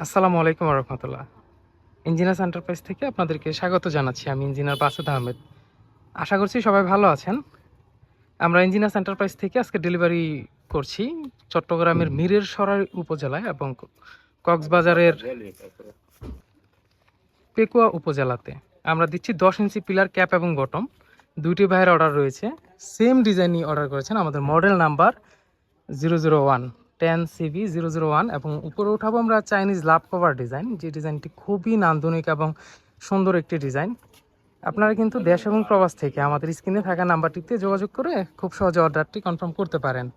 আসসালামু আলাইকুম রহমতুল্লাহ। Engineers enterprise থেকে আপনাদেরকে স্বাগত জানাচ্ছি। আমি ইঞ্জিনিয়ার বাসুদ আহমেদ। আশা করছি সবাই ভালো আছেন। আমরা ইঞ্জিনিয়ার্স এন্টারপ্রাইজ থেকে আজকে ডেলিভারি করছি চট্টগ্রামের মীরের সরাই উপজেলায় এবং কক্সবাজারের পেকুয়া উপজেলাতে। আমরা দিচ্ছি 10 ইঞ্চি পিলার ক্যাপ এবং বটম। দুইটি ভাইয়ের অর্ডার রয়েছে, সেম ডিজাইনই অর্ডার করেছেন। আমাদের মডেল নাম্বার 001 10CV001 এবং উপরে উঠাবো আমরা চাইনিজ লাভ কভার ডিজাইন, যে ডিজাইনটি খুবই নান্দনিক এবং সুন্দর একটি ডিজাইন। আপনারা কিন্তু দেশ এবং প্রবাস থেকে আমাদের স্ক্রিনে থাকা নাম্বারটিতে যোগাযোগ করে খুব সহজে অর্ডারটি কনফার্ম করতে পারেন।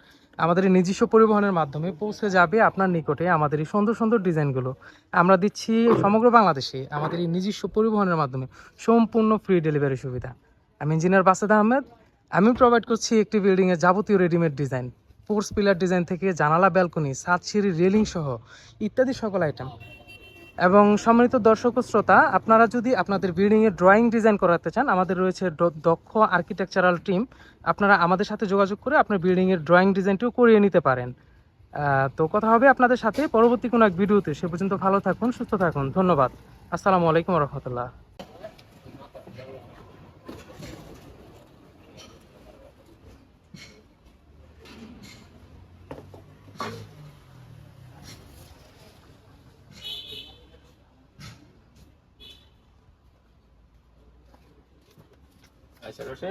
আমাদের এই নিজস্ব পরিবহনের মাধ্যমে পৌঁছে যাবে আপনার নিকটে আমাদের এই সুন্দর সুন্দর ডিজাইনগুলো। আমরা দিচ্ছি সমগ্র বাংলাদেশে আমাদের এই নিজস্ব পরিবহনের মাধ্যমে সম্পূর্ণ ফ্রি ডেলিভারি সুবিধা। আমি ইঞ্জিনিয়ার বাসেদ আহমেদ। আমি প্রোভাইড করছি একটি বিল্ডিংয়ের যাবতীয় রেডিমেড ডিজাইন, পোর্স পিলার ডিজাইন থেকে জানালা, ব্যালকনি, ছাদ, সিঁড়ি, রেলিং সহ ইত্যাদি সকল আইটেম। এবং সম্মানিত দর্শক ও শ্রোতা, আপনারা যদি আপনাদের বিল্ডিংয়ের ড্রয়িং ডিজাইন করাতে চান, আমাদের রয়েছে দক্ষ আর্কিটেকচারাল টিম। আপনারা আমাদের সাথে যোগাযোগ করে আপনার বিল্ডিংয়ের ড্রয়িং ডিজাইনটিও করিয়ে নিতে পারেন। তো কথা হবে আপনাদের সাথে পরবর্তী কোনো এক ভিডিওতে। সে পর্যন্ত ভালো থাকুন, সুস্থ থাকুন। ধন্যবাদ। আসসালামু আলাইকুম রহমতুল্লাহ। আচ্ছা রোশে